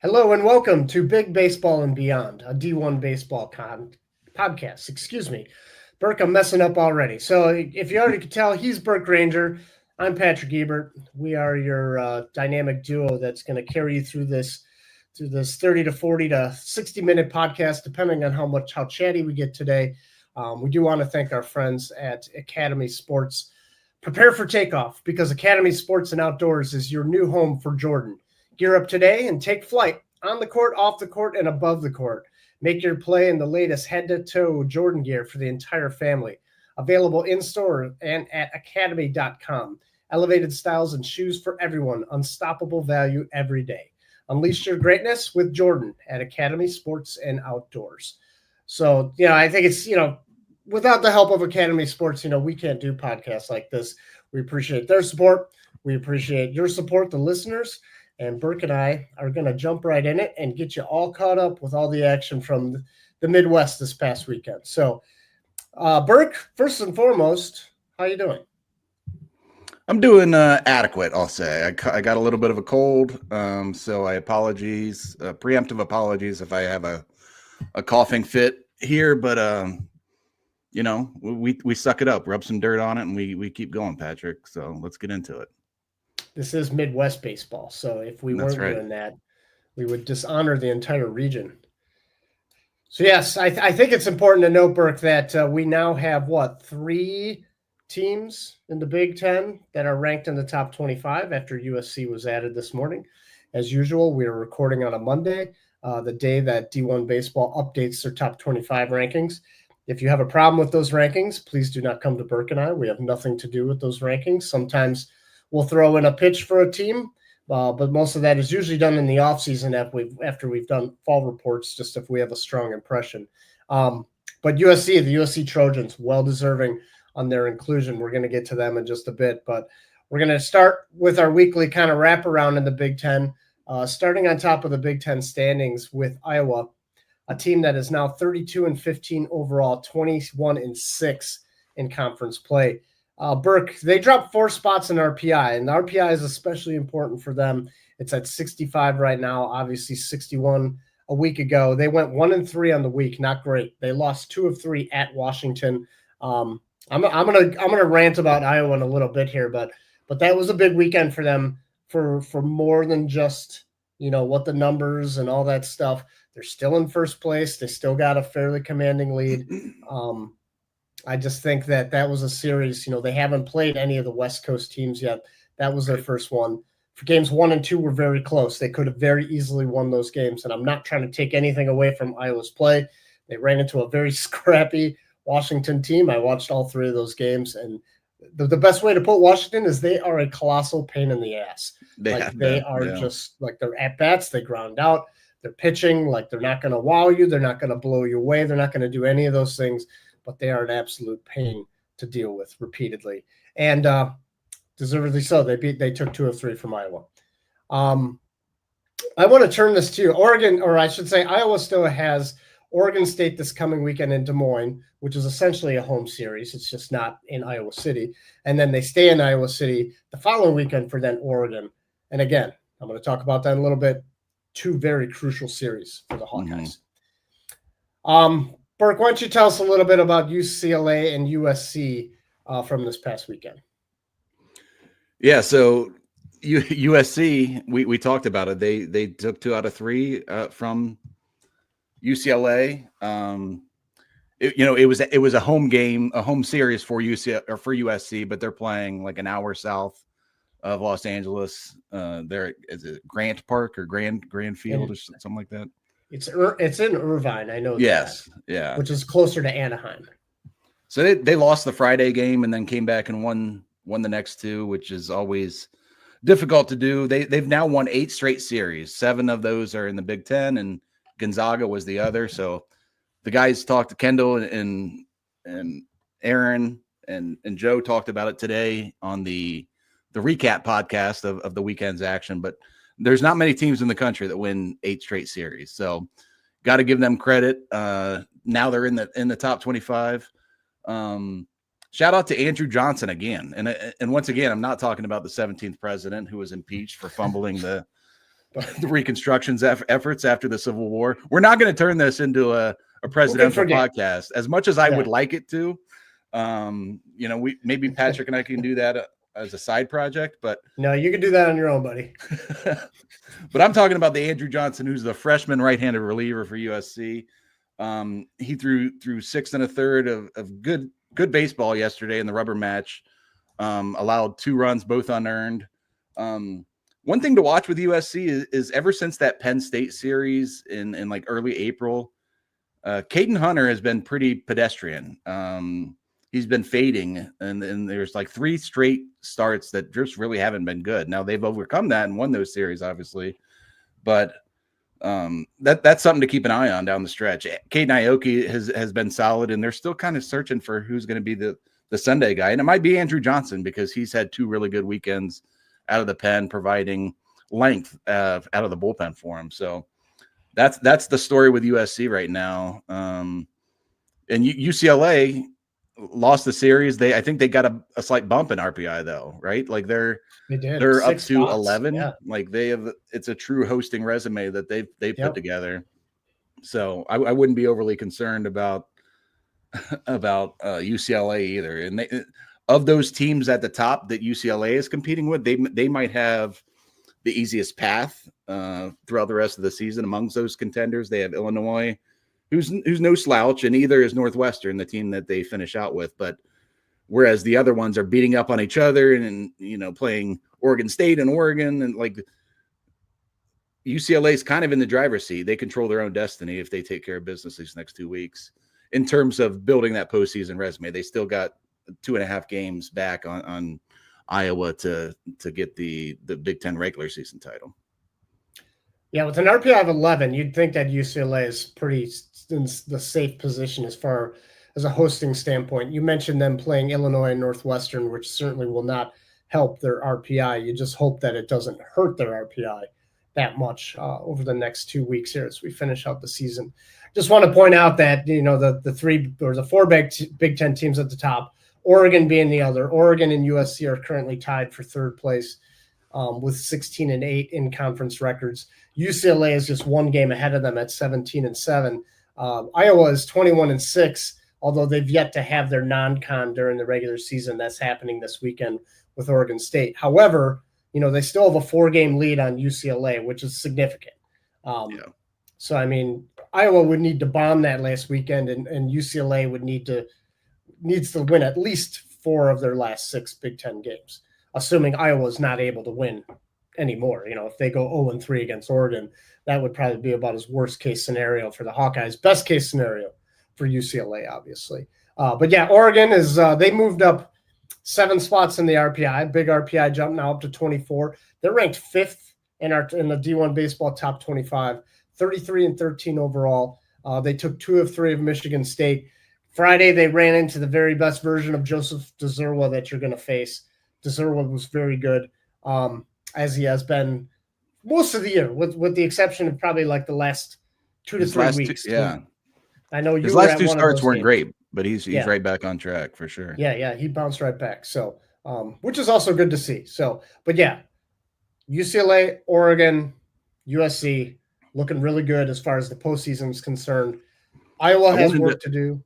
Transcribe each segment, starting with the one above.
Hello and welcome to Big Baseball and Beyond, a D1 baseball podcast. Excuse me. Burke, I'm messing up already. So if you already could tell, he's Burke Granger. I'm Patrick Ebert. We are your dynamic duo that's going to carry you through this 30 to 40 to 60-minute podcast, depending on how chatty we get today. We do want to thank our friends at Academy Sports. Prepare for takeoff because Academy Sports and Outdoors is your new home for Jordan. Gear up today and take flight on the court, off the court, and above the court. Make your play in the latest head-to-toe Jordan gear for the entire family. Available in-store and at academy.com. Elevated styles and shoes for everyone. Unstoppable value every day. Unleash your greatness with Jordan at Academy Sports and Outdoors. So, I think it's, without the help of Academy Sports, we can't do podcasts like this. We appreciate their support. We appreciate your support, the listeners. And Burke and I are going to jump right in it and get you all caught up with all the action from the Midwest this past weekend. So, Burke, first and foremost, how you doing? I'm doing adequate, I'll say. I got a little bit of a cold, so I preemptive apologies if I have a coughing fit here, but we suck it up, rub some dirt on it, and we keep going, Patrick. So let's get into it. This is Midwest baseball, so if we weren't doing that, we would dishonor the entire region. So yes, I think it's important to note, Burke, that we now have, 3 teams in the Big Ten that are ranked in the top 25 after USC was added this morning. As usual, we are recording on a Monday, the day that D1 Baseball updates their top 25 rankings. If you have a problem with those rankings, please do not come to Burke and I. We have nothing to do with those rankings. Sometimes we'll throw in a pitch for a team, but most of that is usually done in the offseason after we've done fall reports, just if we have a strong impression. But the USC Trojans, well-deserving on their inclusion. We're going to get to them in just a bit, but we're going to start with our weekly kind of wraparound in the Big Ten, starting on top of the Big Ten standings with Iowa, a team that is now 32-15 overall, 21-6 in conference play. Burke, they dropped 4 spots in RPI, and the RPI is especially important for them. It's at 65 right now, obviously 61 a week ago. They went 1-3 on the week, not great. They lost 2 of 3 at Washington. I'm gonna rant about Iowa in a little bit here, but that was a big weekend for them for more than just what the numbers and all that stuff. They're still in first place. They still got a fairly commanding lead. I just think that was a series. They haven't played any of the West Coast teams yet. That was their first one. For games 1 and 2 were very close. They could have very easily won those games. And I'm not trying to take anything away from Iowa's play. They ran into a very scrappy Washington team. I watched all 3 of those games. And the best way to put Washington is they are a colossal pain in the ass. Just like their at-bats, they ground out. They're pitching, like they're not going to wow you. They're not going to blow you away. They're not going to do any of those things. But they are an absolute pain to deal with repeatedly, and deservedly so. They took 2 of 3 from Iowa. I want to turn this to Oregon, or I should say, Iowa still has Oregon State this coming weekend in Des Moines, which is essentially a home series. It's just not in Iowa City, and then they stay in Iowa City the following weekend for then Oregon. And again, I'm going to talk about that in a little bit. 2 very crucial series for the Hawkeyes. Burke, why don't you tell us a little bit about UCLA and USC from this past weekend? Yeah, so USC, we talked about it. They took 2 out of 3 from UCLA. It was a home game, a home series for USC, but they're playing like an hour south of Los Angeles. Is it Grant Park or Grand Field or something like that? It's in Irvine, I know. Yes, that, yeah, which is closer to Anaheim. So they lost the Friday game and then came back and won the next 2, which is always difficult to do. They've now won 8 straight series. 7 of those are in the Big Ten, and Gonzaga was the other. So the guys talked to Kendall and Aaron and Joe talked about it today on the recap podcast of the weekend's action, but there's not many teams in the country that win 8 straight series. So got to give them credit. Now they're in the top 25. Shout out to Andrew Johnson again. And once again, I'm not talking about the 17th president who was impeached for fumbling the the reconstructions efforts after the Civil War. We're not going to turn this into a presidential podcast as much as I would like it to. Maybe Patrick and I can do that as a side project, but no, you can do that on your own, buddy. But I'm talking about the Andrew Johnson, who's the freshman right-handed reliever for USC. He threw 6 1/3 of good baseball yesterday in the rubber match. Allowed 2 runs, both unearned. One thing to watch with USC is ever since that Penn State series in like early April, Caden Hunter has been pretty pedestrian. He's been fading, and there's like 3 straight starts that just really haven't been good. Now they've overcome that and won those series, obviously, but that's something to keep an eye on down the stretch. Caden Aoki has been solid, and they're still kind of searching for who's going to be the Sunday guy, and it might be Andrew Johnson because he's had 2 really good weekends out of the pen, providing length out of the bullpen for him. So that's the story with USC right now. And UCLA lost the series. I think they got a slight bump in RPI though, right? Like they're up to 11. Yeah. Like it's a true hosting resume that they put together. So I wouldn't be overly concerned about UCLA either. And of those teams at the top that UCLA is competing with, they might have the easiest path throughout the rest of the season. Amongst those contenders, they have Illinois, who's no slouch, and either is Northwestern, the team that they finish out with. But whereas the other ones are beating up on each other and playing Oregon State and Oregon, and like UCLA is kind of in the driver's seat. They control their own destiny if they take care of business these next 2 weeks. In terms of building that postseason resume, they still got 2.5 games back on Iowa to get the Big Ten regular season title. Yeah, with an RPI of 11, you'd think that UCLA is pretty in the safe position as far as a hosting standpoint. You mentioned them playing Illinois and Northwestern, which certainly will not help their RPI. You just hope that it doesn't hurt their RPI that much over the next 2 weeks here as we finish out the season. Just want to point out that, the 3 or the 4 Big Ten teams at the top, Oregon being the other. Oregon and USC are currently tied for 3rd place with 16-8 in conference records. UCLA is just 1 game ahead of them at 17-7. Iowa is 21-6, although they've yet to have their non-con during the regular season. That's happening this weekend with Oregon State. However, they still have a 4-game lead on UCLA, which is significant. So, I mean, Iowa would need to bomb that last weekend, and UCLA needs to win at least 4 of their last 6 Big Ten games, assuming Iowa's not able to win anymore. If they go 0-3 against Oregon, that would probably be about as worst case scenario for the Hawkeyes. Best case scenario for UCLA, obviously. But yeah, Oregon is they moved up 7 spots in the RPI. Big RPI jump now up to 24. They're ranked 5th in the D1 baseball top 25, 33-13 overall. They took 2 of 3 of Michigan State. Friday, they ran into the very best version of Joseph DeZerwa that you're going to face. DeZerwa was very good, as he has been most of the year, with the exception of probably like the last 2 to 3 weeks. I know his last 2 starts weren't great, but he's right back on track for sure. Yeah, he bounced right back. So, which is also good to see. So, but yeah, UCLA, Oregon, USC looking really good as far as the postseason is concerned. Iowa has work to do.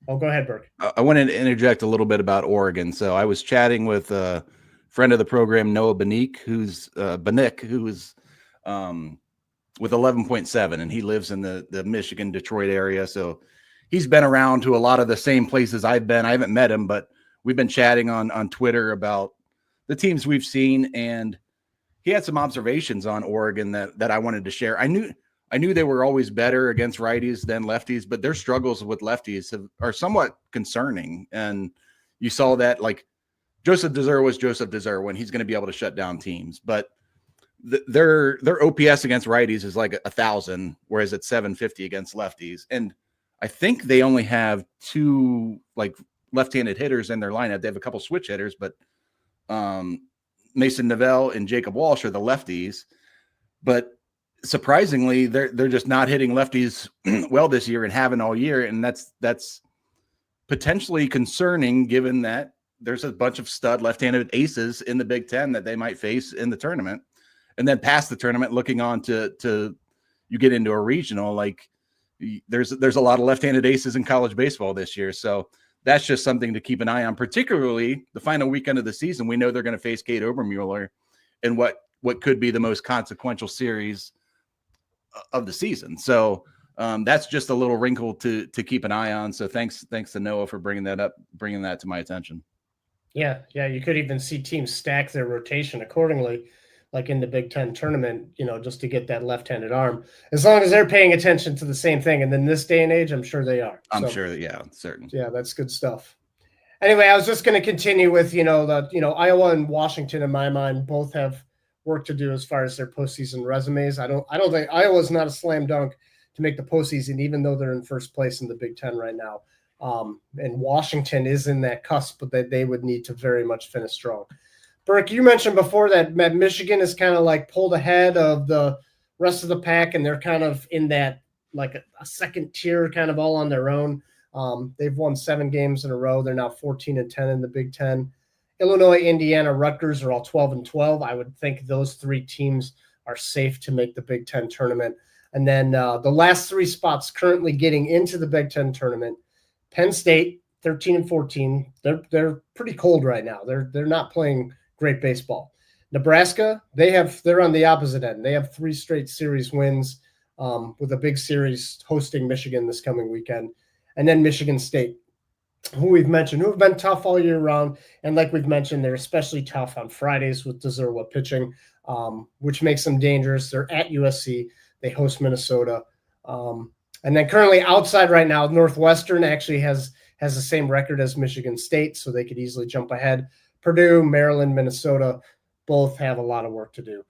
Oh, go ahead, Burke. I wanted to interject a little bit about Oregon. So I was chatting with a friend of the program, Noah Banick, who's with 11.7, and he lives in the Michigan, Detroit area. So he's been around to a lot of the same places I've been. I haven't met him, but we've been chatting on Twitter about the teams we've seen, and he had some observations on Oregon that I wanted to share. I knew they were always better against righties than lefties, but their struggles with lefties are somewhat concerning. And you saw that, like, Joseph DeZerwa was Joseph DeZerwa, and he's going to be able to shut down teams. But their OPS against righties is like 1,000, whereas it's 750 against lefties. And I think they only have 2 like left-handed hitters in their lineup. They have a couple switch hitters, but Mason Novell and Jacob Walsh are the lefties. But surprisingly, they're just not hitting lefties well this year and haven't all year, and that's potentially concerning given that there's a bunch of stud left-handed aces in the Big Ten that they might face in the tournament. and then past the tournament, looking on to you get into a regional, like there's a lot of left-handed aces in college baseball this year. So that's just something to keep an eye on, particularly the final weekend of the season. We know they're going to face Kate Obermuller in what could be the most consequential series of the season. So that's just a little wrinkle to keep an eye on. So thanks to Noah for bringing that to my attention. Yeah. You could even see teams stack their rotation accordingly, like in the Big Ten tournament, just to get that left-handed arm, as long as they're paying attention to the same thing. And then this day and age, I'm sure they are. I'm sure that, yeah, certain. Yeah, that's good stuff. Anyway, I was just going to continue with, Iowa and Washington, in my mind, both have work to do as far as their postseason resumes. I don't think Iowa's not a slam dunk to make the postseason, even though they're in first place in the Big Ten right now. And Washington is in that cusp, but they would need to very much finish strong. Burke, you mentioned before that Michigan is kind of like pulled ahead of the rest of the pack, and they're kind of in that like a second tier, kind of all on their own. They've won 7 games in a row. They're now 14-10 in the Big Ten. Illinois, Indiana, Rutgers are all 12-12. I would think those 3 teams are safe to make the Big Ten tournament. And then the last 3 spots currently getting into the Big Ten tournament: Penn State, 13-14. They're pretty cold right now. They're not playing great baseball. Nebraska, they're on the opposite end. They have 3 straight series wins, with a big series hosting Michigan this coming weekend. And then Michigan State, who we've mentioned, who have been tough all year round. And like we've mentioned, they're especially tough on Fridays with Dzurwa pitching, which makes them dangerous. They're at USC. They host Minnesota. And then currently outside right now, Northwestern actually has the same record as Michigan State, so they could easily jump ahead. Purdue, Maryland, Minnesota both have a lot of work to do.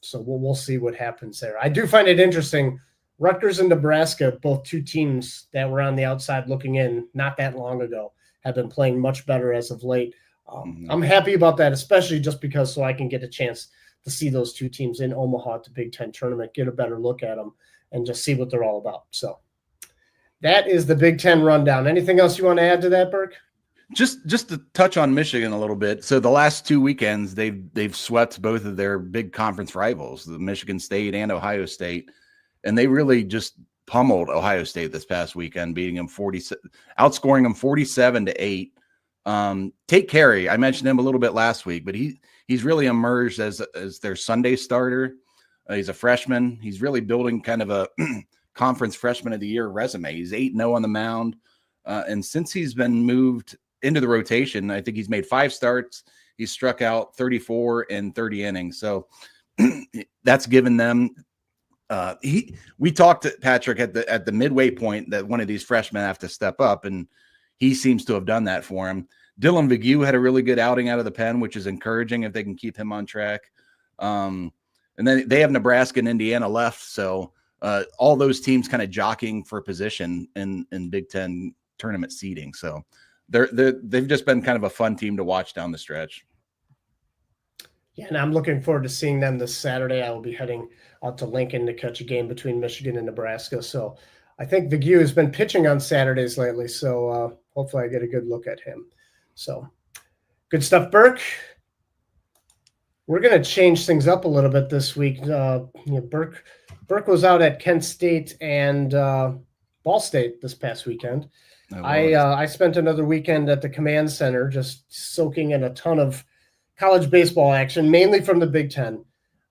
So we'll see what happens there. I do find it interesting. Rutgers and Nebraska, both 2 teams that were on the outside looking in not that long ago, have been playing much better as of late. I'm happy about that, especially just because so I can get a chance to see those 2 teams in Omaha at the Big Ten tournament, get a better look at them, and just see what they're all about. So that is the Big Ten rundown. Anything else you want to add to that, Burke? Just to touch on Michigan a little bit. So the last 2 weekends, they've swept both of their big conference rivals, the Michigan State and Ohio State, and they really just pummeled Ohio State this past weekend, beating them outscoring them 47-8. Tate Carey, I mentioned him a little bit last week, but he's really emerged as their Sunday starter. He's a freshman. He's really building kind of a conference freshman of the year resume. He's 8-0 on the mound, and since he's been moved into the rotation, I think he's made 5 starts. He's struck out 34 in 30 innings. So that's given them. We talked to Patrick at the midway point that one of these freshmen have to step up, and he seems to have done that for him. Dylan Vigneault had a really good outing out of the pen, which is encouraging if they can keep him on track. And then they have Nebraska and Indiana left, so all those teams kind of jockeying for position in Big Ten tournament seeding. So they've just been kind of a fun team to watch down the stretch. Yeah, and I'm looking forward to seeing them this Saturday. I will be heading out to Lincoln to catch a game between Michigan and Nebraska. So I think Vigneault has been pitching on Saturdays lately, so hopefully I get a good look at him. So good stuff, Burke. We're going to change things up a little bit this week. Burke was out at Kent State and Ball State this past weekend. I spent another weekend at the Command Center just soaking in a ton of college baseball action, mainly from the Big Ten.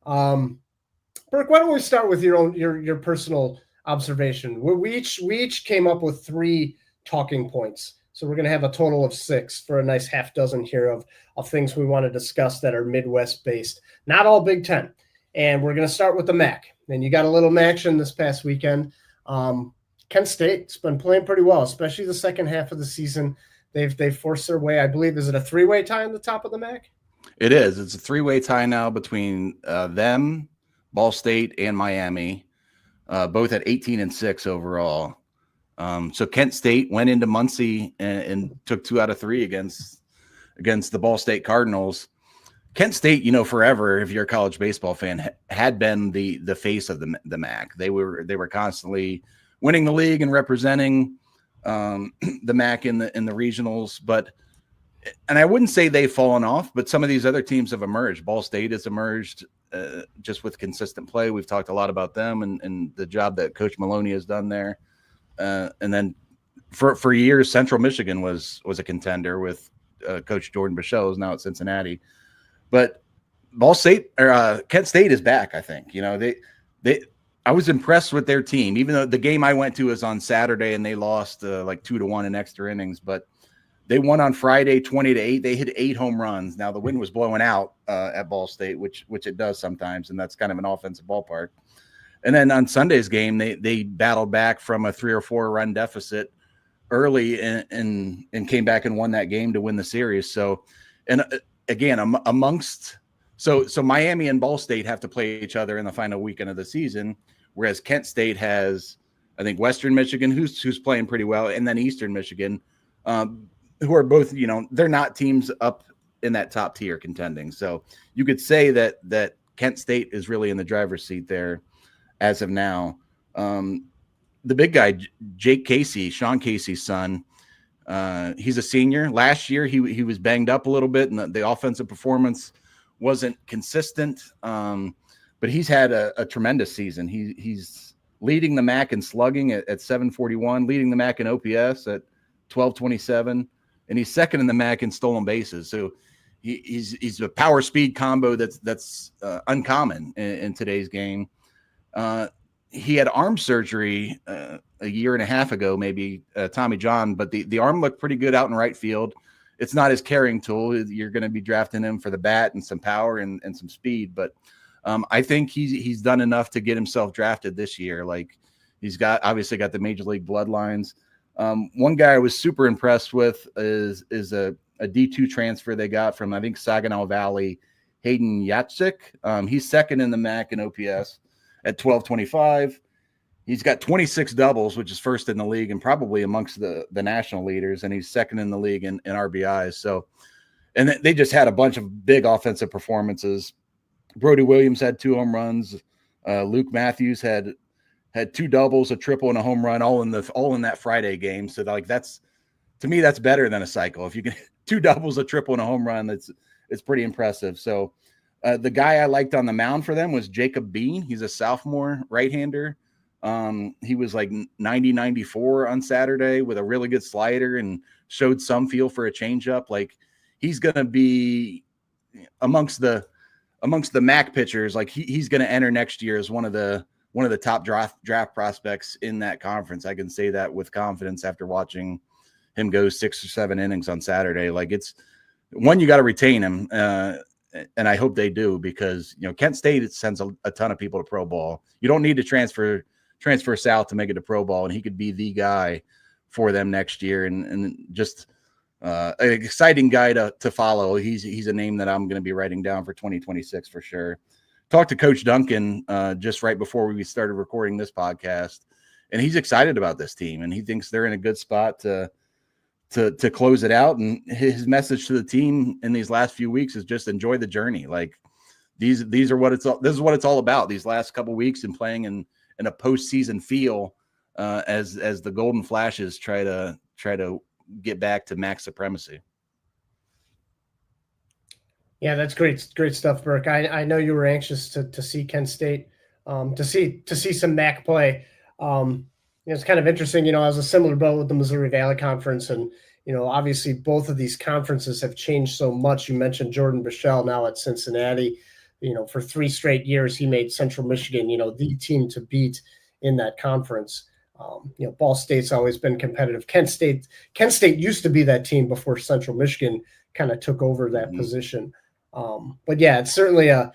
Burke, why don't we start with your personal observation? We each came up with 3 talking points. So we're going to have a total of 6 for a nice half dozen here of things we want to discuss that are Midwest-based, not all Big Ten. And we're going to start with the MAC. And you got a little action this past weekend. Kent State's been playing pretty well, especially the second half of the season. They've forced their way. I believe, is it a 3-way tie on the top of the MAC? It is. It's a 3-way tie now between them, Ball State, and Miami, both at 18-6 overall. So Kent State went into Muncie and took 2 out of 3 against the Ball State Cardinals. Kent State, forever, if you're a college baseball fan, had been the face of the MAC. They were constantly winning the league and representing the MAC in the regionals. And I wouldn't say they've fallen off, but some of these other teams have emerged. Ball State has emerged just with consistent play. We've talked a lot about them and the job that Coach Maloney has done there. And then for years, Central Michigan was a contender with Coach Jordan Bichelle, who's now at Cincinnati. But Ball State or Kent State is back. I think I was impressed with their team, even though the game I went to was on Saturday and they lost like 2-1 in extra innings. But they won on Friday 20-8. They hit 8 home runs. Now the wind was blowing out at Ball State, which it does sometimes, and that's kind of an offensive ballpark. And then on Sunday's game, they battled back from a 3 or 4 run deficit early and came back and won that game to win the series. So, and again, so Miami and Ball State have to play each other in the final weekend of the season, whereas Kent State has, I think, Western Michigan, who's playing pretty well, and then Eastern Michigan, who are both, they're not teams up in that top tier contending. So you could say that Kent State is really in the driver's seat there as of now. The big guy, Jake Casey, Sean Casey's son, he's a senior. Last year, he was banged up a little bit, and the offensive performance wasn't consistent. But he's had a tremendous season. He's leading the MAC in slugging at 741, leading the MAC in OPS at 1227, and he's second in the MAC in stolen bases. So he's a power speed combo that's uncommon in today's game. He had arm surgery a year and a half ago, maybe Tommy John, but the arm looked pretty good out in right field. It's not his carrying tool. You're going to be drafting him for the bat and some power and some speed, but I think he's done enough to get himself drafted this year. Like he's obviously got the major league bloodlines. One guy I was super impressed with is a D2 transfer they got from, I think, Saginaw Valley, Hayden Yatsik. He's second in the MAC in OPS at 1225. He's got 26 doubles, which is first in the league and probably amongst the national leaders, and he's second in the league in RBIs. So, and they just had a bunch of big offensive performances. Brody Williams had 2 home runs. Luke Matthews had 2 doubles, a triple, and a home run, all in that Friday game. So like to me, that's better than a cycle. If you can 2 doubles, a triple, and a home run, it's pretty impressive. So the guy I liked on the mound for them was Jacob Bean. He's a sophomore right-hander. He was like 90-94 on Saturday with a really good slider and showed some feel for a changeup. Like he's going to be amongst the MAC pitchers. Like he's going to enter next year as one of the top draft prospects in that conference. I can say that with confidence after watching him go 6 or 7 innings on Saturday. Like it's one, you got to retain him. And I hope they do, because, Kent State sends a ton of people to pro ball. You don't need to transfer south to make it to pro ball, and he could be the guy for them next year. And just an exciting guy to follow. He's a name that I'm going to be writing down for 2026 for sure. Talked to Coach Duncan just right before we started recording this podcast, and he's excited about this team, and he thinks they're in a good spot to close it out. And his message to the team in these last few weeks is just enjoy the journey. Like this is what it's all about. These last couple of weeks and playing in a postseason feel as the Golden Flashes try to get back to MAC supremacy. Yeah, that's great stuff, Burke. I know you were anxious to see Kent State, to see some MAC play. It's kind of interesting. I was a similar boat with the Missouri Valley Conference, and obviously both of these conferences have changed so much. You mentioned Jordan Bichelle now at Cincinnati. For 3 straight years, he made Central Michigan, the team to beat in that conference. Ball State's always been competitive. Kent State used to be that team before Central Michigan kind of took over that position. But yeah, it's certainly a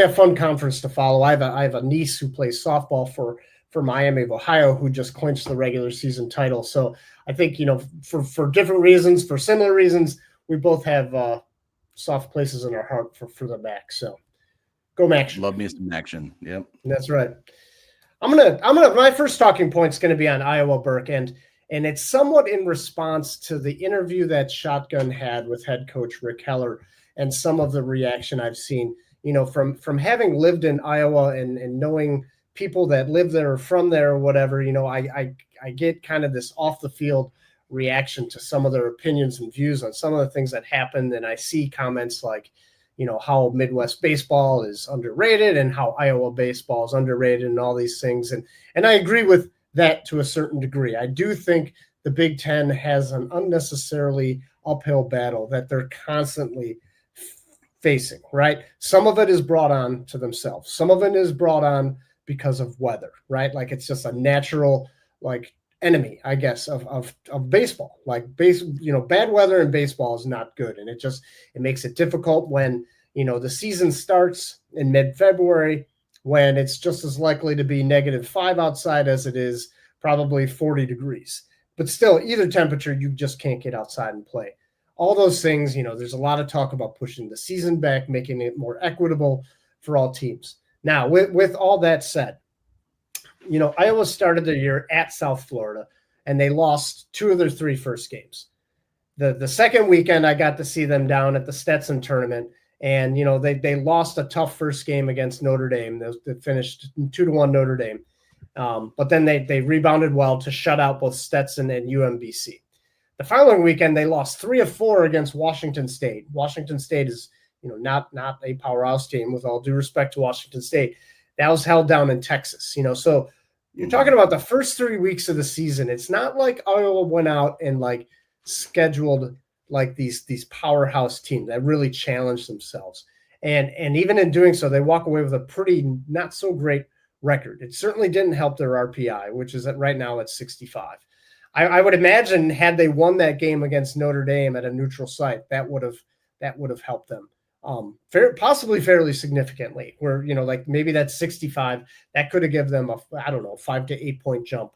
fun conference to follow. I have a niece who plays softball for Miami of Ohio, who just clinched the regular season title. So I think, for different reasons, for similar reasons, we both have soft places in our heart for the MAC. So go MAC. Love me some action. Yep. That's right. My first talking point is going to be on Iowa, Burke, and it's somewhat in response to the interview that Shotgun had with head coach Rick Heller and some of the reaction I've seen, from having lived in Iowa and knowing people that live there or from there or whatever. I get kind of this off the field reaction to some of their opinions and views on some of the things that happened. And I see comments like, how Midwest baseball is underrated and how Iowa baseball is underrated and all these things. And I agree with that to a certain degree. I do think the Big Ten has an unnecessarily uphill battle that they're constantly facing, right? Some of it is brought on to themselves. Some of it is brought on because of weather, right? Like it's just a natural, like, enemy, I guess, of baseball. Like bad weather in baseball is not good. And it makes it difficult when, the season starts in mid-February, when it's just as likely to be -5 outside as it is probably 40 degrees. But still, either temperature, you just can't get outside and play. All those things, there's a lot of talk about pushing the season back, making it more equitable for all teams. Now, with all that said, Iowa started their year at South Florida, and they lost 2 of their 3 first games. The second weekend, I got to see them down at the Stetson tournament, and they lost a tough first game against Notre Dame. They finished 2-1 Notre Dame, but then they rebounded well to shut out both Stetson and UMBC. The following weekend, they lost 3 of 4 against Washington State. Washington State is not a powerhouse team, with all due respect to Washington State. That was held down in Texas, so you're talking about the first 3 weeks of the season. It's not like Iowa went out and like scheduled like these powerhouse teams that really challenged themselves. And even in doing so, they walk away with a pretty not so great record. It certainly didn't help their RPI, which is right now at 65. I would imagine had they won that game against Notre Dame at a neutral site, that would have helped them. Possibly fairly significantly, where, like maybe that 65, that could have given them a 5 to 8 point jump.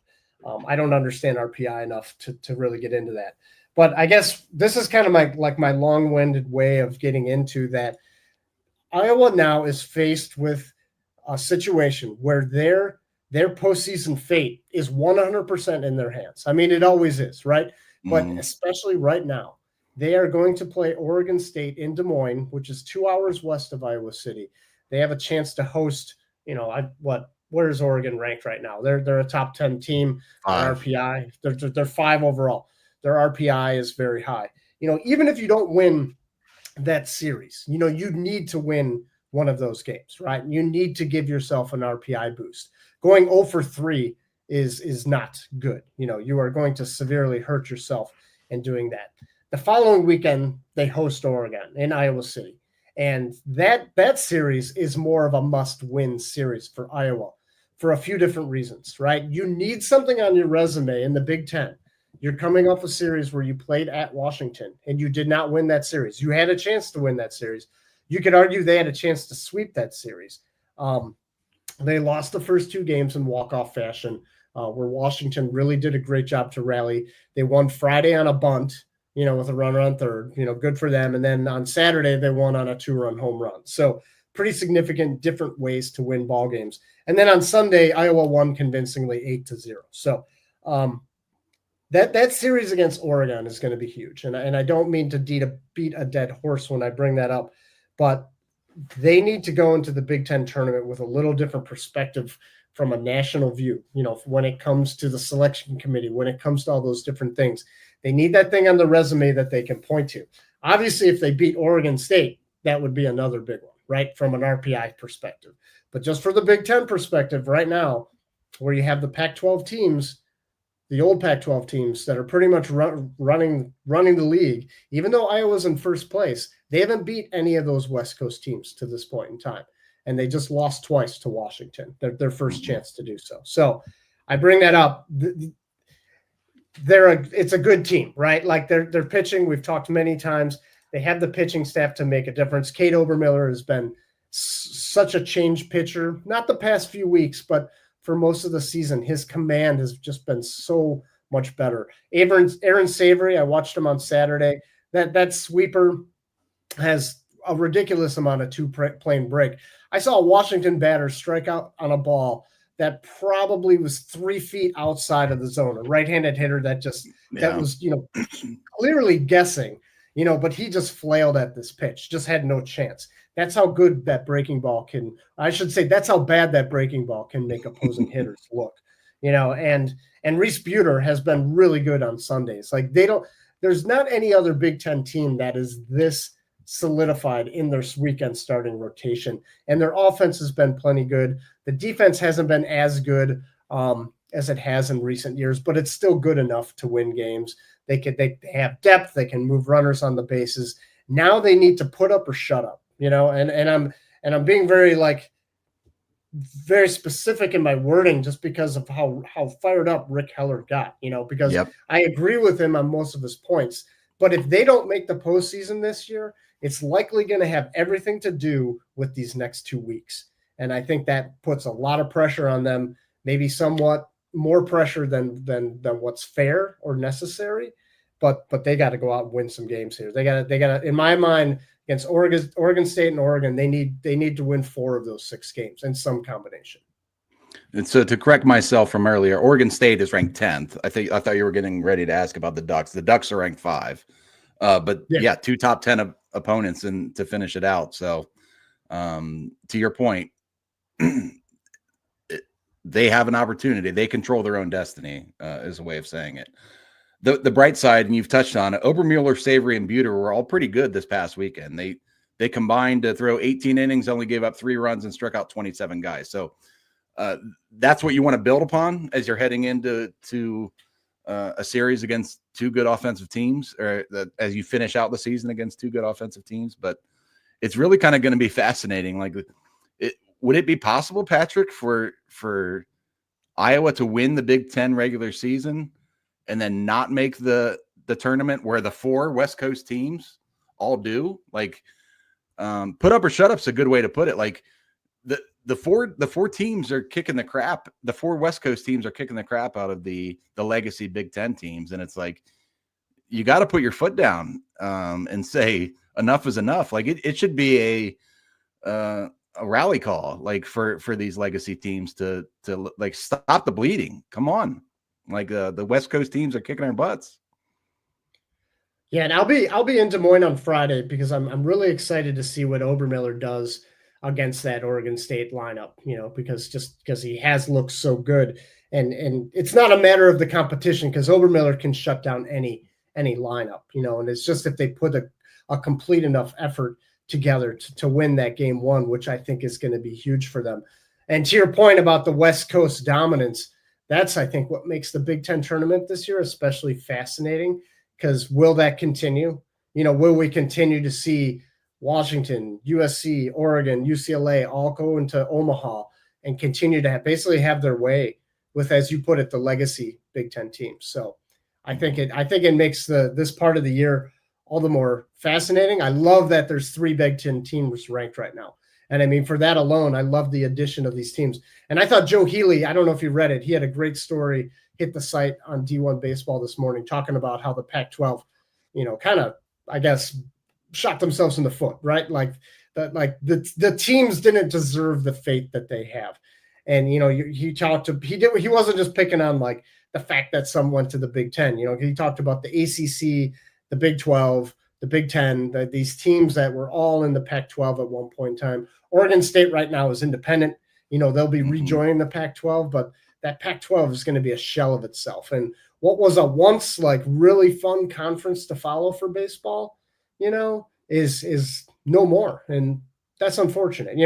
I don't understand RPI enough to really get into that. But I guess this is kind of my long-winded way of getting into that. Iowa now is faced with a situation where their postseason fate is 100% in their hands. I mean, it always is, right? But especially right now, they are going to play Oregon State in Des Moines, which is 2 hours west of Iowa City. They have a chance to host, where is Oregon ranked right now? They're a top 10 team. Their RPI, they're 5 overall. Their RPI is very high. Even if you don't win that series, you need to win one of those games, right? You need to give yourself an RPI boost. Going 0 for 3 is not good. You are going to severely hurt yourself in doing that. The following weekend, they host Oregon in Iowa City. And that series is more of a must-win series for Iowa for a few different reasons, right? You need something on your resume in the Big Ten. You're coming off a series where you played at Washington, and you did not win that series. You had a chance to win that series. You could argue they had a chance to sweep that series. They lost the first 2 games in walk-off fashion, where Washington really did a great job to rally. They won Friday on a bunt, with a runner on third, good for them. And then on Saturday, they won on a 2-run home run. So pretty significant different ways to win ball games. And then on Sunday, Iowa won convincingly 8-0. So that series against Oregon is going to be huge. And I don't mean to beat a dead horse when I bring that up, but they need to go into the Big Ten tournament with a little different perspective from a national view, when it comes to the selection committee, when it comes to all those different things. They need that thing on the resume that they can point to. Obviously, if they beat Oregon State, that would be another big one, right, from an RPI perspective. But just for the Big Ten perspective right now, where you have the Pac-12 teams, the old Pac-12 teams that are pretty much running the league, even though Iowa's in first place, they haven't beat any of those West Coast teams to this point in time. And they just lost twice to Washington, their first chance to do so. So I bring that up. It's a good team, right? Like they're pitching. We've talked many times. They have the pitching staff to make a difference. Cade Obermiller has been such a change pitcher, not the past few weeks, but for most of the season, his command has just been so much better. Aaron Savory, I watched him on Saturday. That sweeper has a ridiculous amount of 2-plane break. I saw a Washington batter strike out on a ball that probably was 3 feet outside of the zone, a right-handed hitter that was, clearly guessing, but he just flailed at this pitch, just had no chance. That's how good that breaking ball that's how bad that breaking ball can make opposing hitters look, and Reese Buter has been really good on Sundays. Like there's not any other Big Ten team that is this solidified in their weekend starting rotation. And their offense has been plenty good. The defense hasn't been as good as it has in recent years, but it's still good enough to win games. They have depth. They can move runners on the bases. Now they need to put up or shut up, and I'm being very specific in my wording just because of how fired up Rick Heller got, because I agree with him on most of his points. But if they don't make the postseason this year, it's likely going to have everything to do with these next 2 weeks. And I think that puts a lot of pressure on them, maybe somewhat more pressure than what's fair or necessary. But they got to go out and win some games here. They got to, in my mind, against Oregon State and Oregon, they need to win 4 of those 6 games in some combination. And so to correct myself from earlier, Oregon State is ranked 10th. I thought you were getting ready to ask about the Ducks. The Ducks are ranked 5. But 2 top 10 opponents and to finish it out. So to your point, they have an opportunity. They control their own destiny, is a way of saying it. The bright side, and you've touched on it, Obermuller, Savory, and Buter were all pretty good this past weekend. They combined to throw 18 innings, only gave up 3 runs, and struck out 27 guys. So that's what you want to build upon as you're heading into a series against 2 good offensive teams, or as you finish out the season against 2 good offensive teams. But it's really kind of going to be fascinating. Would it be possible, Patrick, for Iowa to win the Big Ten regular season and then not make the tournament where the 4 West Coast teams all do? Put up or shut up's a good way to put it. The four teams are kicking the crap. The 4 West Coast teams are kicking the crap out of the legacy Big Ten teams. And it's you got to put your foot down and say enough is enough. It should be a rally call, for these legacy teams to stop the bleeding. Come on. The West Coast teams are kicking our butts. Yeah, and I'll be in Des Moines on Friday because I'm really excited to see what Obermuller does against that Oregon State lineup, because he has looked so good. And it's not a matter of the competition because Obermuller can shut down any lineup, and it's just if they put a complete enough effort together to win that game 1, which I think is going to be huge for them. And to your point about the West Coast dominance, that's, I think, what makes the Big Ten tournament this year especially fascinating, because will that continue? Will we continue to see Washington, USC, Oregon, UCLA all go into Omaha and continue to basically have their way with, as you put it, the legacy Big Ten teams? So I think it makes this part of the year all the more fascinating. I love that there's 3 Big Ten teams ranked right now. And I mean, for that alone, I love the addition of these teams. And I thought Joe Healy, I don't know if you read it, he had a great story, hit the site on D1 Baseball this morning, talking about how the Pac-12, kind of, I guess, shot themselves in the foot, right? The teams didn't deserve the fate that they have. And, he wasn't just picking on the fact that some went to the Big Ten. He talked about the ACC, the Big 12, the Big Ten, these teams that were all in the Pac-12 at one point in time. Oregon State right now is independent. They'll be rejoining the Pac-12, but that Pac-12 is going to be a shell of itself. And what was a once really fun conference to follow for baseball, is no more. And that's unfortunate.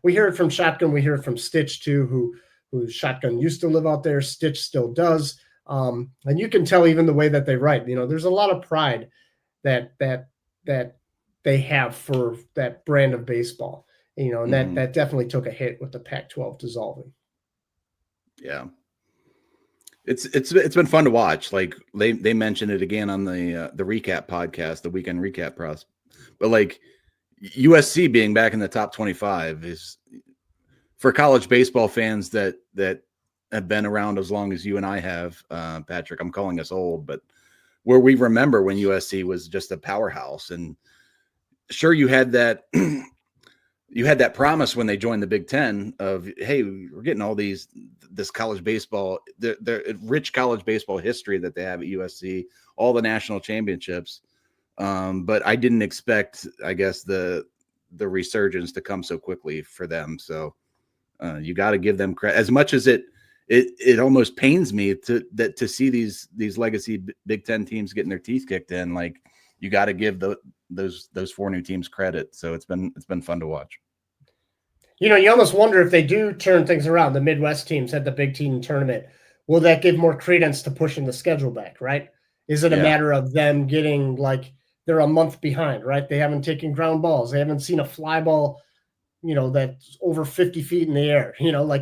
We hear it from Shotgun, we hear it from Stitch too, who Shotgun used to live out there. Stitch still does. And you can tell even the way that they write, there's a lot of pride that they have for that brand of baseball, and that definitely took a hit with the Pac-12 dissolving. Yeah. It's been fun to watch. They mentioned it again on the recap podcast, the weekend recap process. But USC being back in the top 25 is, for college baseball fans that have been around as long as you and I have, Patrick, I'm calling us old, but where we remember when USC was just a powerhouse. And sure, you had that promise when they joined the Big Ten of, hey, we're getting all this college baseball, the rich college baseball history that they have at USC, all the national championships. But I didn't expect, I guess, the resurgence to come so quickly for them. So you got to give them credit. As much as it almost pains me to see these legacy Big Ten teams getting their teeth kicked in. you got to give those 4 new teams credit. So it's been fun to watch. You almost wonder if they do turn things around. The Midwest teams at the Big Ten tournament, will that give more credence to pushing the schedule back? Right? Is it a matter of them getting they're a month behind? Right? They haven't taken ground balls. They haven't seen a fly ball, that's over 50 feet in the air.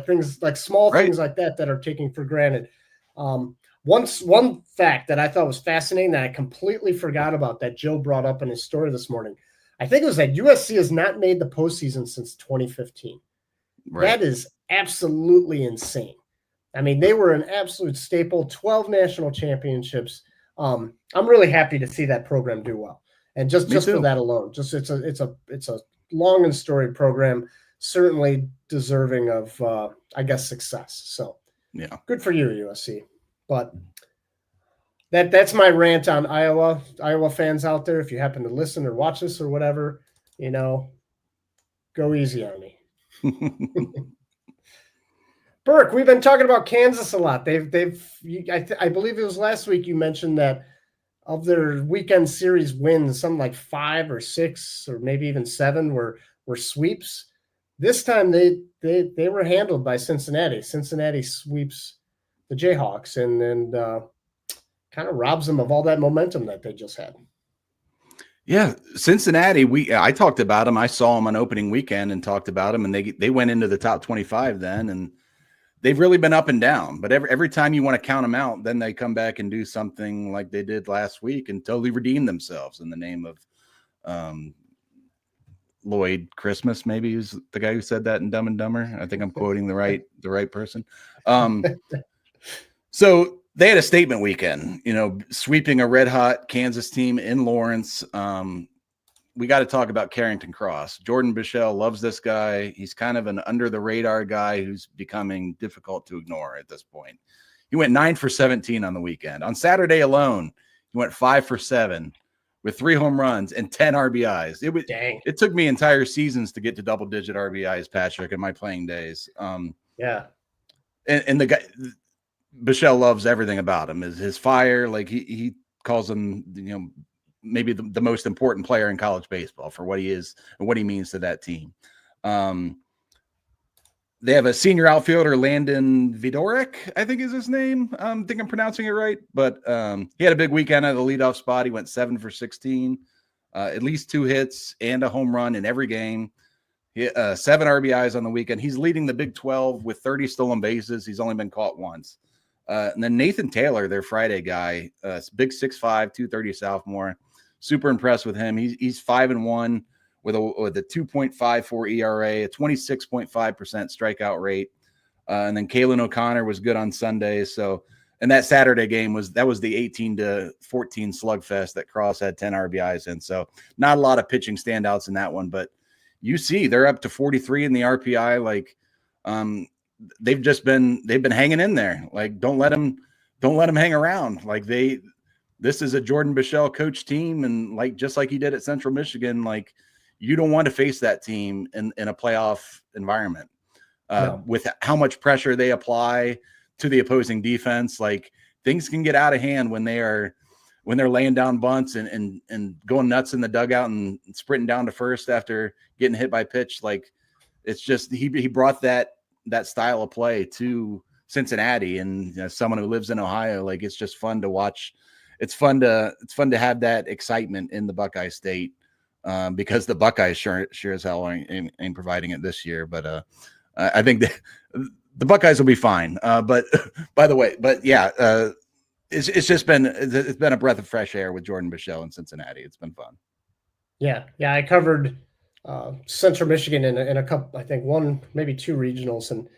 Things like small things like that are taken for granted. One fact that I thought was fascinating that I completely forgot about that Joe brought up in his story this morning, I think it was that USC has not made the postseason since 2015. Right. That is absolutely insane. I mean, they were an absolute staple, 12 national championships. I'm really happy to see that program do well. And just for that alone, it's a long and storied program, certainly deserving of, success. So yeah, good for you, USC. But that's my rant on Iowa fans out there. If you happen to listen or watch this or whatever, go easy on me. Burke, we've been talking about Kansas a lot. I believe it was last week you mentioned that of their weekend series wins, something like 5 or 6 or maybe even 7 were sweeps. This time they were handled by Cincinnati. Cincinnati sweeps the Jayhawks and kind of robs them of all that momentum that they just had. Yeah, Cincinnati, I talked about them. I saw them on opening weekend and talked about them, and they went into the top 25 then, and they've really been up and down. But every time you want to count them out, then they come back and do something like they did last week and totally redeem themselves in the name of Lloyd Christmas, maybe who's the guy who said that in Dumb and Dumber. I think I'm quoting the right person. So they had a statement weekend, sweeping a red hot Kansas team in Lawrence. We got to talk about Kerrington Cross. Jordan Bichelle loves this guy. He's kind of an under the radar guy who's becoming difficult to ignore at this point. He went 9 for 17 on the weekend. On Saturday alone, he went 5 for 7 with 3 home runs and 10 RBIs. It took me entire seasons to get to double digit RBIs, Patrick, in my playing days. Yeah. And the guy, Bichelle loves everything about him. Is his fire. Like he calls him, maybe the most important player in college baseball for what he is and what he means to that team. They have a senior outfielder, Landon Vidorek, I think is his name. I think I'm pronouncing it right. But he had a big weekend at the leadoff spot. He went 7 for 16, at least 2 hits and a home run in every game. 7 RBIs on the weekend. He's leading the Big 12 with 30 stolen bases. He's only been caught once. And then Nathan Taylor, their Friday guy, big 6'5", 230 sophomore. Super impressed with him. He's 5-1 with a 2.54 ERA, a 26.5% strikeout rate. And then Kalen O'Connor was good on Sunday. So, and that Saturday game was the 18-14 slugfest that Cross had 10 RBIs in. So not a lot of pitching standouts in that one, but you see they're up to 43 in the RPI. They've been hanging in there. Like, don't let them hang around. Like this is a Jordan Bichelle coach team. And just like he did at Central Michigan, you don't want to face that team in a playoff environment with how much pressure they apply to the opposing defense. Things can get out of hand when they're laying down bunts and going nuts in the dugout and sprinting down to first after getting hit by pitch. It's just, he brought that style of play to Cincinnati, and someone who lives in Ohio, it's just fun to watch. It's fun to have that excitement in the Buckeye State because the Buckeyes sure as hell ain't providing it this year. But I think the Buckeyes will be fine. But by the way, it's been a breath of fresh air with Jordan Bichelle in Cincinnati. It's been fun. Yeah. I covered Central Michigan in a couple, I think 1, maybe 2 regionals, and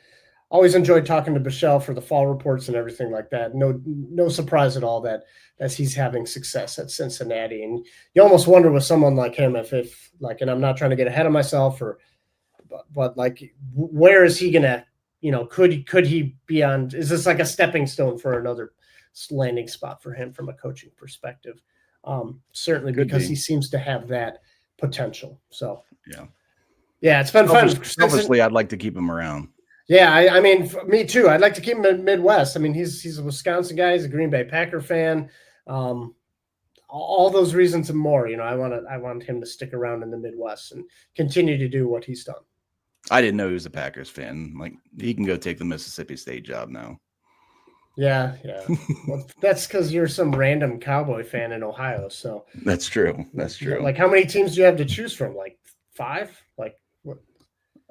always enjoyed talking to Bichelle for the fall reports and everything like that. No surprise at all that as he's having success at Cincinnati. And you almost wonder with someone like him, if and I'm not trying to get ahead of myself but where is he gonna, could he be on, is this like a stepping stone for another landing spot for him from a coaching perspective? Certainly because he seems to have that potential. So yeah, it's been fun. Obviously, I'd like to keep him around. Yeah, I mean, me too. I'd like to keep him in Midwest. I mean, he's a Wisconsin guy. He's a Green Bay Packer fan. all those reasons and more. I want him to stick around in the Midwest and continue to do what he's done. I didn't know he was a Packers fan. Like, he can go take the Mississippi State job now. Yeah. Well, that's because you're some random Cowboy fan in Ohio. So that's true. Like, how many teams do you have to choose from? Like 5? Like what?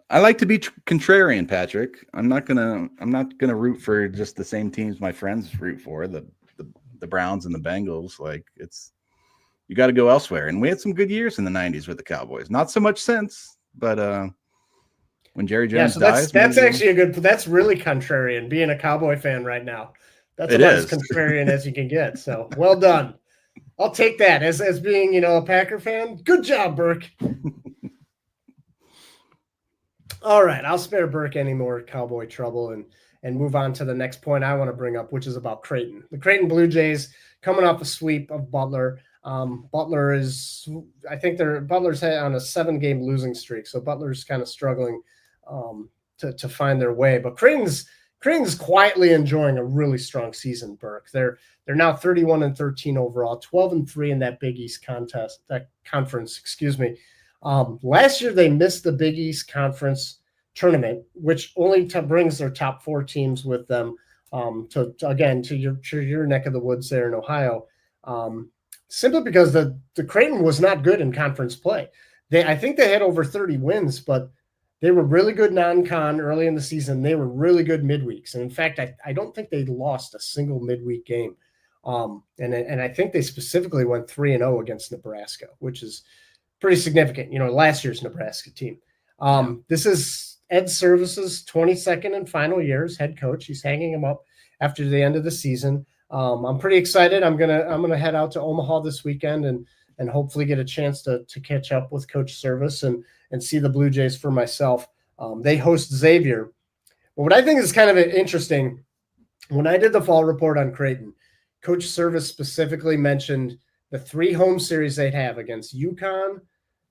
I like to be contrarian, Patrick. I'm not gonna root for just the same teams my friends root for, the Browns and the Bengals. Like, you got to go elsewhere. And we had some good years in the 90s with the Cowboys. Not so much since, but when Jerry Jones dies, that's actually that's really contrarian, being a Cowboy fan right now. That's about as contrarian as you can get. So well done. I'll take that as being, a Packer fan. Good job, Burke. All right, I'll spare Burke any more Cowboy trouble and move on to the next point I want to bring up, which is about Creighton. The Creighton Blue Jays coming off a sweep of Butler. Butler's on a 7-game losing streak, so Butler's kind of struggling to find their way. But Creighton's quietly enjoying a really strong season, Burke. They're now 31-13 overall, 12-3 in that Big East conference. Last year they missed the Big East Conference tournament, which only brings their top 4 teams with them to your neck of the woods there in Ohio. Simply because the Creighton was not good in conference play. I think they had over 30 wins, but they were really good non-con early in the season. They were really good midweeks. And in fact, I don't think they lost a single midweek game. And I think they specifically went 3-0 against Nebraska, which is pretty significant, last year's Nebraska team. This is Ed Servais' 22nd and final year as head coach. He's hanging him up after the end of the season. I'm pretty excited. I'm gonna head out to Omaha this weekend and hopefully get a chance to catch up with Coach Servais and see the Blue Jays for myself. They host Xavier. But what I think is kind of interesting, when I did the fall report on Creighton, Coach Servais specifically mentioned the 3 home series they'd have against UConn,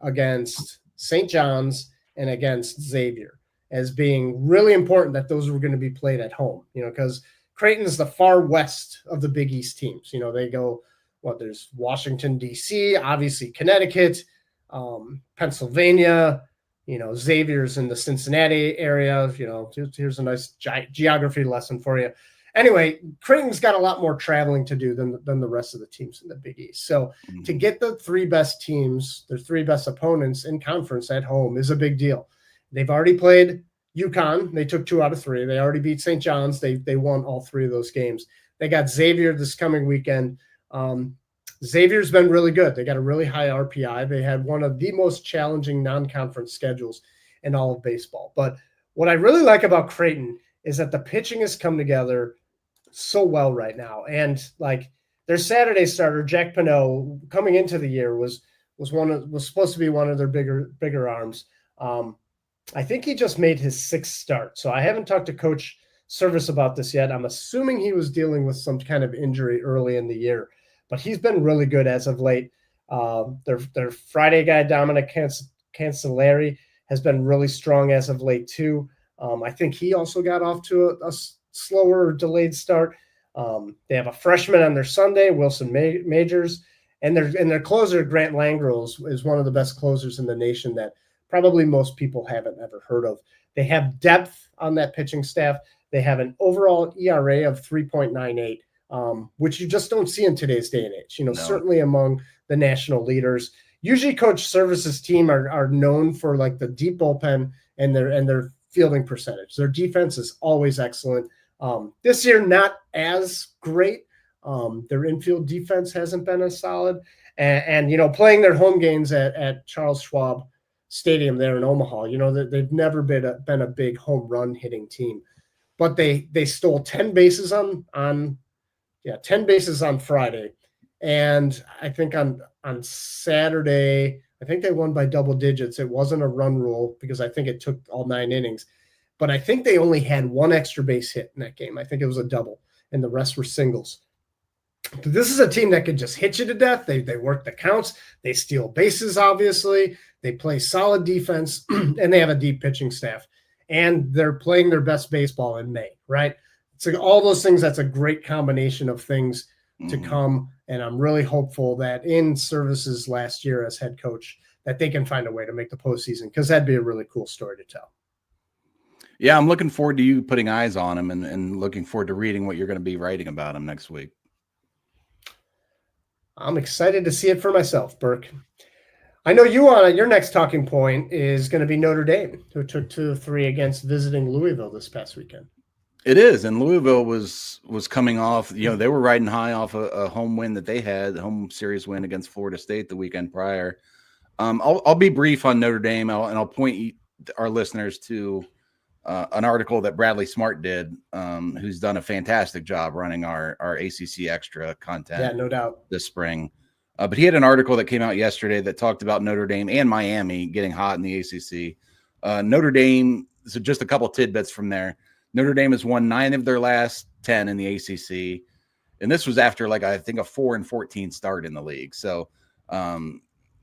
against St. John's, and against Xavier as being really important that those were going to be played at home, because Creighton is the far west of the Big East teams. They go, there's Washington, D.C., obviously Connecticut, Pennsylvania, Xavier's in the Cincinnati area. Here's a nice geography lesson for you. Anyway, Creighton's got a lot more traveling to do than the rest of the teams in the Big East. So to get the 3 best teams, their 3 best opponents in conference at home is a big deal. They've already played UConn. They took 2 out of 3. They already beat St. John's. They won all 3 of those games. They got Xavier this coming weekend. Xavier's been really good. They got a really high RPI. They had one of the most challenging non-conference schedules in all of baseball. But what I really like about Creighton is that the pitching has come together so well right now. And like their Saturday starter, Jack Pinot, coming into the year was supposed to be one of their bigger arms. I think he just made his 6th start. So I haven't talked to Coach Servais about this yet. I'm assuming he was dealing with some kind of injury early in the year, but he's been really good as of late. Their Friday guy, Dominic Cancellari, has been really strong as of late too. I think he also got off to a slower delayed start. They have a freshman on their Sunday, Wilson Majors, and their closer, Grant Langrel, is one of the best closers in the nation that probably most people haven't ever heard of. They have depth on that pitching staff. They have an overall ERA of 3.98, which you just don't see in today's day and age. Certainly among the national leaders. Usually Coach Servais' team are known for like the deep bullpen and their fielding percentage. Their defense is always excellent. This year, not as great. Their infield defense hasn't been as solid. And playing their home games at Charles Schwab Stadium there in Omaha, they've never been a big home run hitting team. But they stole 10 bases on 10 bases on Friday. And I think on Saturday, I think they won by double digits. It wasn't a run rule because I think it took all 9 innings. But I think they only had 1 extra base hit in that game. I think it was a double, and the rest were singles. But this is a team that could just hit you to death. They work the counts. They steal bases, obviously. They play solid defense, and they have a deep pitching staff. And they're playing their best baseball in May, right? So all those things, that's a great combination of things to come. And I'm really hopeful that in Servais's last year as head coach, that they can find a way to make the postseason, because that'd be a really cool story to tell. Yeah, I'm looking forward to you putting eyes on him and looking forward to reading what you're going to be writing about him next week. I'm excited to see it for myself, Burke. I know you on your next talking point is going to be Notre Dame, who took 2 of 3 against visiting Louisville this past weekend. It is, and Louisville was coming off. They were riding high off a home win that they had, a home series win against Florida State the weekend prior. I'll be brief on Notre Dame, and I'll point our listeners to an article that Bradley Smart did, who's done a fantastic job running our ACC Extra content. Yeah, no doubt. This spring. But he had an article that came out yesterday that talked about Notre Dame and Miami getting hot in the ACC. Notre Dame, so just a couple tidbits from there. Notre Dame has won 9 of their last 10 in the ACC. And this was after, I think, a 4-14 start in the league. So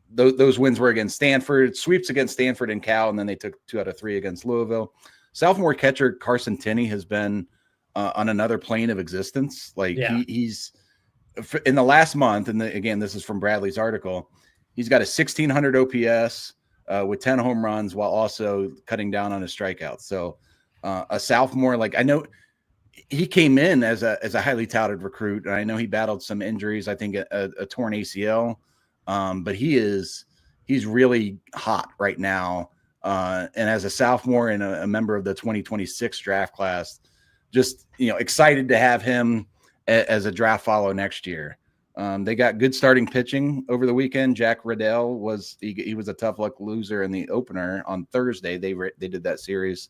those wins were against Stanford, sweeps against Stanford and Cal, and then they took 2 out of 3 against Louisville. Sophomore catcher Carson Tinney has been on another plane of existence. He's in the last month, and again, this is from Bradley's article, he's got a 1,600 OPS with 10 home runs while also cutting down on his strikeouts. So a sophomore, I know he came in as a highly touted recruit, and I know he battled some injuries, I think a torn ACL, but he's really hot right now. And as a sophomore and a member of the 2026 draft class, just, excited to have him as a draft follow next year. They got good starting pitching over the weekend. Jack Riddell was a tough luck loser in the opener on Thursday. They did that series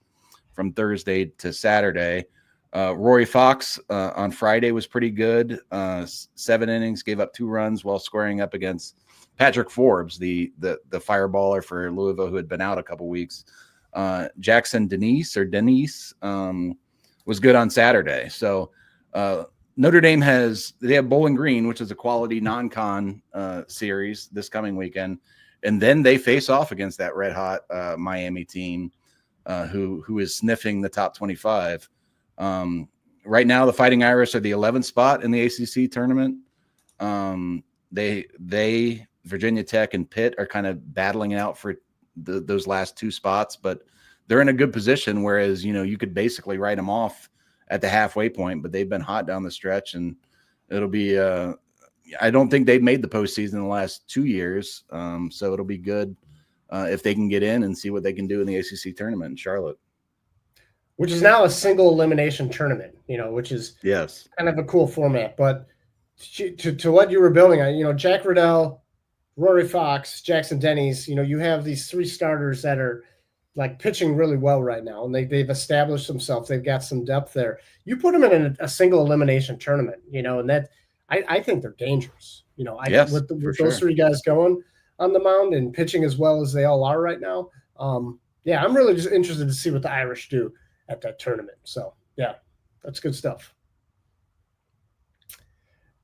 from Thursday to Saturday. Rory Fox on Friday was pretty good. 7 innings, gave up 2 runs while squaring up against Patrick Forbes, the fireballer for Louisville, who had been out a couple weeks. Jackson Denise was good on Saturday. So Notre Dame they have Bowling Green, which is a quality non-con series this coming weekend, and then they face off against that red hot Miami team who is sniffing the top 25. Right now, the Fighting Irish are the 11th spot in the ACC tournament. They Virginia Tech and Pitt are kind of battling it out for those last 2 spots, but they're in a good position. Whereas you could basically write them off at the halfway point, but they've been hot down the stretch, and it'll be I don't think they've made the postseason in the last 2 years. So it'll be good if they can get in and see what they can do in the ACC tournament in Charlotte, which is now a single elimination tournament, which is kind of a cool format. But to what you were building on, Jack Riddell, Rory Fox, Jackson Denny's, you have these 3 starters that are pitching really well right now, and they've established themselves. They've got some depth there. You put them in a single elimination tournament, and that I think they're dangerous. With those 3 guys going on the mound and pitching as well as they all are right now. I'm really just interested to see what the Irish do at that tournament. So that's good stuff.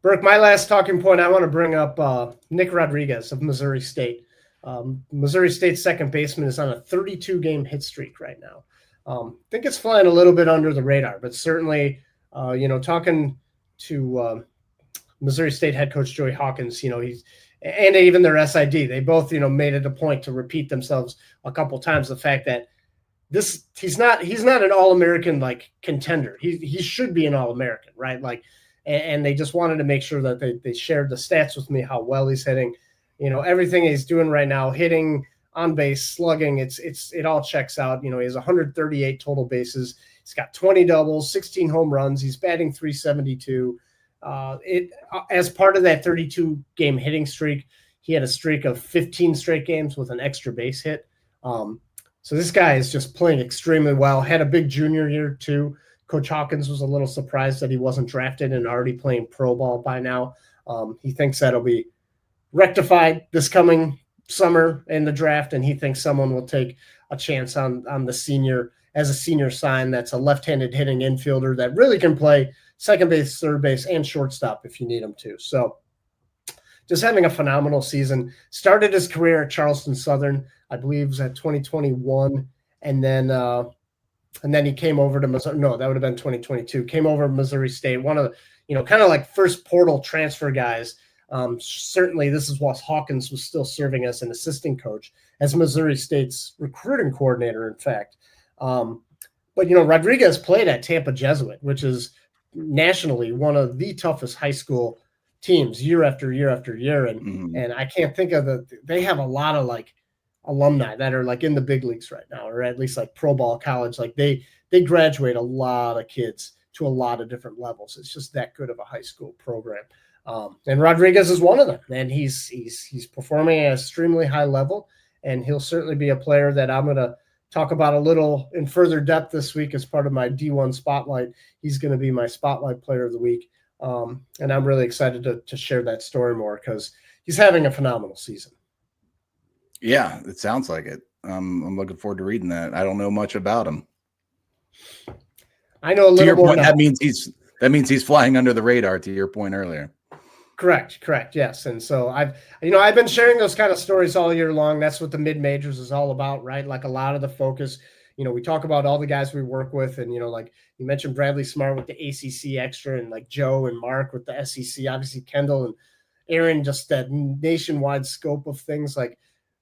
Burke, my last talking point, I want to bring up Nick Rodriguez of Missouri State. Missouri State's second baseman is on a 32-game hit streak right now. I think it's flying a little bit under the radar, but certainly, talking to Missouri State head coach Joey Hawkins, and even their SID, they both, made it a point to repeat themselves a couple times. The fact that he's not an All-American contender. He should be an All-American, right? And they just wanted to make sure that they shared the stats with me, how well he's hitting. Everything he's doing right now, hitting, on base, slugging, it all checks out. He has 138 total bases. He's got 20 doubles, 16 home runs. He's batting .372. As part of that 32-game hitting streak, he had a streak of 15 straight games with an extra base hit. So this guy is just playing extremely well. Had a big junior year too. Coach Hawkins was a little surprised that he wasn't drafted and already playing pro ball by now. He thinks that'll be rectified this coming summer in the draft, and he thinks someone will take a chance on the senior as a senior sign. That's a left-handed hitting infielder that really can play second base, third base, and shortstop if you need him to. So just having a phenomenal season. Started his career at Charleston Southern, I believe it was at 2021, and then And then he came over to Missouri. No, that would have been 2022. Came over to Missouri State. One of the, kind of like first portal transfer guys. Certainly, this is while Hawkins was still serving as an assistant coach, as Missouri State's recruiting coordinator, in fact. But Rodriguez played at Tampa Jesuit, which is nationally one of the toughest high school teams year after year after year. And I can't think of they have a lot of like alumni that are like in the big leagues right now, or at least like pro ball college. Like they graduate a lot of kids to a lot of different levels. It's just that good of a high school program. And Rodriguez is one of them, and he's performing at an extremely high level, and he'll certainly be a player that I'm going to talk about a little in further depth this week as part of my D1 Spotlight. He's going to be my Spotlight Player of the Week, and I'm really excited to share that story more because he's having a phenomenal season. Yeah, it sounds like it. I'm looking forward to reading that. I don't know much about him. I know a little more. Point, that means he's flying under the radar. To your point earlier. Correct. Yes. And so I've been sharing those kind of stories all year long. That's what the mid-majors is all about, right? Like a lot of the focus, we talk about all the guys we work with, and, like you mentioned Bradley Smart with the ACC Extra, and like Joe and Mark with the SEC, obviously Kendall and Aaron, just that nationwide scope of things. Like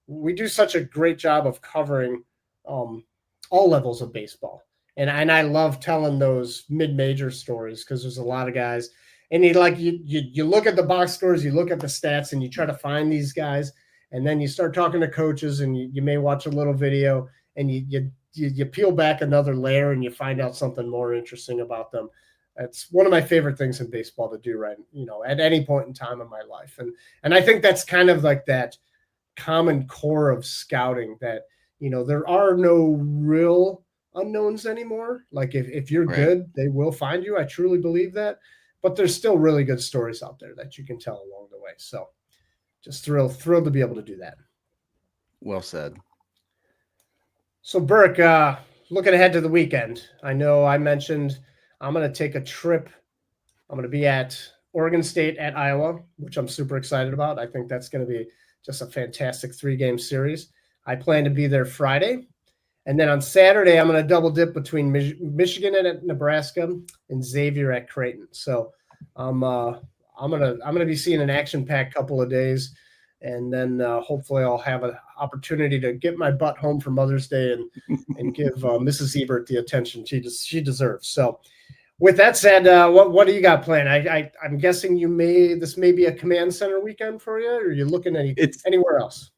we do such a great job of covering all levels of baseball. And I love telling those mid-major stories because there's a lot of guys. And you look at the box scores, you look at the stats, and you try to find these guys, and then you start talking to coaches, and you may watch a little video, and you peel back another layer, and you find out something more interesting about them. It's one of my favorite things in baseball to do, right? At any point in time in my life, and I think that's kind of like that common core of scouting that there are no real unknowns anymore. Like if you're good, they will find you. I truly believe that. But there's still really good stories out there that you can tell along the way. So just thrilled to be able to do that. Well said. So Burke, looking ahead to the weekend, I know I mentioned I'm going to take a trip. I'm going to be at Oregon State at Iowa, which I'm super excited about. I think that's going to be just a fantastic 3-game series. I plan to be there Friday. And then on Saturday, I'm going to double dip between Michigan at Nebraska and Xavier at Creighton. So I'm gonna be seeing an action-packed couple of days, and then hopefully I'll have an opportunity to get my butt home for Mother's Day and give Mrs. Ebert the attention she deserves. So with that said, what do you got planned? I'm guessing this may be a command center weekend for you, or are you looking at anywhere else?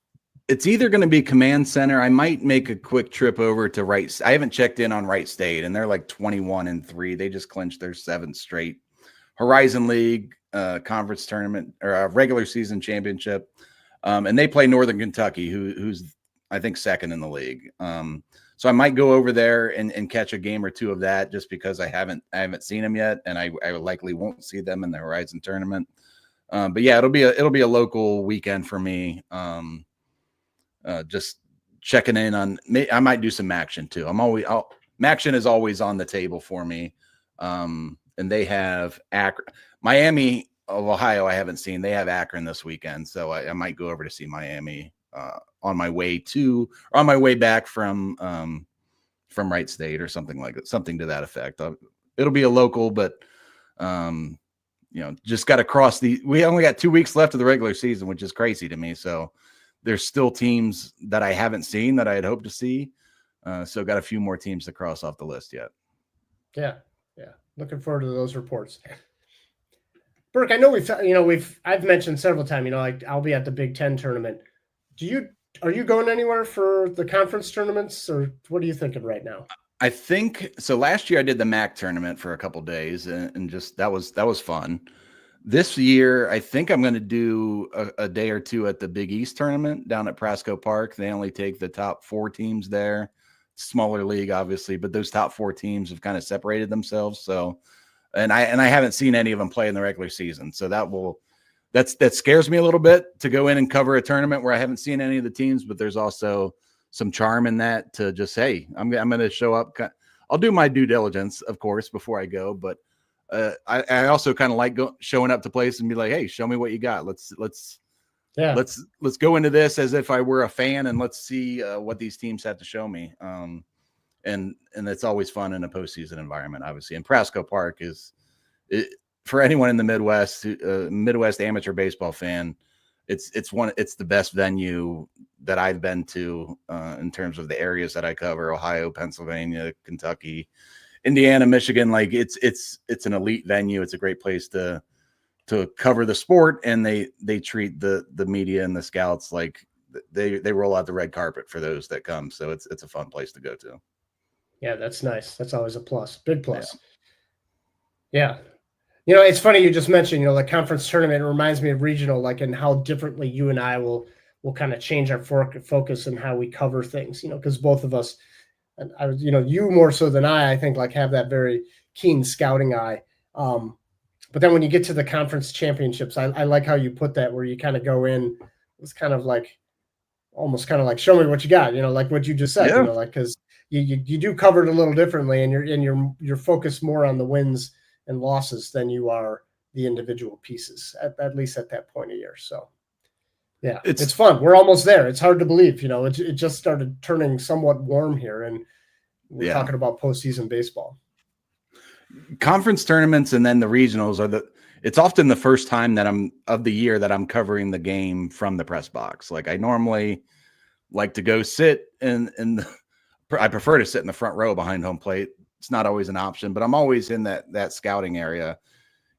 It's either going to be command center. I might make a quick trip over to Wright. I haven't checked in on Wright State, and they're like 21-3. They just clinched their 7th straight Horizon League conference tournament or a regular season championship. And they play Northern Kentucky, who's I think 2nd in the league. So I might go over there and catch a game or two of that just because I haven't seen them yet, and I likely won't see them in the Horizon tournament. But yeah, it'll be a local weekend for me. Just checking in on. I might do some action too. Action is always on the table for me. And they have Miami of Ohio. I haven't seen. They have Akron this weekend, so I might go over to see Miami on my way back from Wright State or something like that, something to that effect. It'll be a local, but just got to cross we only got 2 weeks left of the regular season, which is crazy to me. So there's still teams that I haven't seen that I had hoped to see. So got a few more teams to cross off the list yet. Yeah. Looking forward to those reports. Burke, I know I've mentioned several times, I'll be at the Big Ten tournament. Are you going anywhere for the conference tournaments, or what are you thinking right now? I think so. Last year I did the MAC tournament for a couple days, and just that was fun. This year, I think I'm going to do a day or two at the Big East tournament down at Prasco Park. They only take the top 4 teams there. Smaller league, obviously, but those top 4 teams have kind of separated themselves. So, and I haven't seen any of them play in the regular season. So that scares me a little bit to go in and cover a tournament where I haven't seen any of the teams. But there's also some charm in that to just, hey, I'm going to show up. I'll do my due diligence, of course, before I go, but. I also kind of like showing up to place and be like, hey, show me what you got. Let's go into this as if I were a fan, and let's see what these teams have to show me. and it's always fun in a postseason environment, obviously. And Prasco Park is, for anyone in the Midwest, Midwest amateur baseball fan, it's the best venue that I've been to in terms of the areas that I cover: Ohio, Pennsylvania, Kentucky, Indiana, Michigan. Like it's an elite venue. It's a great place to cover the sport, and they treat the media and the scouts like they roll out the red carpet for those that come. So it's a fun place to go to. Yeah, that's nice. That's always a plus. Big plus. Yeah. You know, it's funny you just mentioned, the conference tournament. It reminds me of regional, like, and how differently you and I will kind of change our focus and how we cover things, because both of us, and I, you more so than I think, like, have that very keen scouting eye. But then when you get to the conference championships, I like how you put that, where you kind of go in, it's kind of like, almost kind of like, show me what you got, like what you just said, like, because you do cover it a little differently, and you're focused more on the wins and losses than you are the individual pieces, at least at that point of year. So yeah, it's fun. We're almost there. It's hard to believe, it just started turning somewhat warm here, and we're talking about postseason baseball. Conference tournaments and then the regionals it's often the first time that I'm covering the game from the press box. Like, I normally like to go sit I prefer to sit in the front row behind home plate. It's not always an option, but I'm always in that scouting area.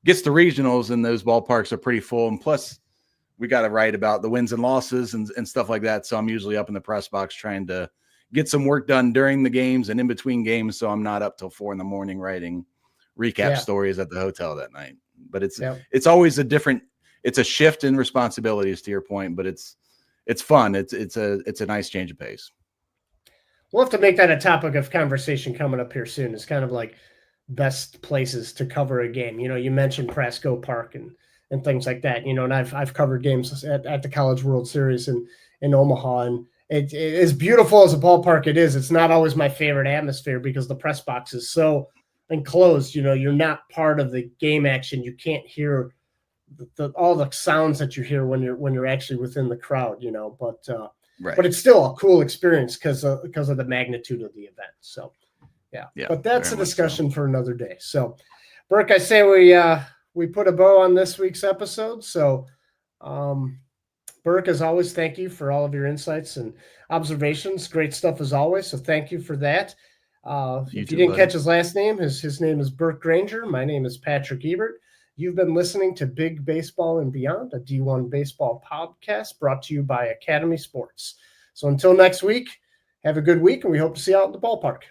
Gets to regionals, and those ballparks are pretty full. And plus, we got to write about the wins and losses and stuff like that. So I'm usually up in the press box trying to get some work done during the games and in between games, so I'm not up till 4 a.m. writing recap stories at the hotel that night. But it's always it's a shift in responsibilities, to your point, but it's fun. It's a nice change of pace. We'll have to make that a topic of conversation coming up here soon. It's kind of like best places to cover a game. You mentioned Prasco Park and things like that, and I've covered games at the College World Series in Omaha, and it as beautiful as a ballpark it is, it's not always my favorite atmosphere because the press box is so enclosed. You're not part of the game action. You can't hear all the sounds that you hear when you're actually within the crowd, but right. But it's still a cool experience because of the magnitude of the event. So, yeah. But that's a discussion for another day. So, Burke, I say we put a bow on this week's episode. So, Burke, as always, thank you for all of your insights and observations. Great stuff as always. So, thank you for that. If you didn't catch his last name, his name is Burke Granger. My name is Patrick Ebert. You've been listening to Big Baseball and Beyond, a D1 baseball podcast brought to you by Academy Sports. So until next week, have a good week, and we hope to see you out in the ballpark.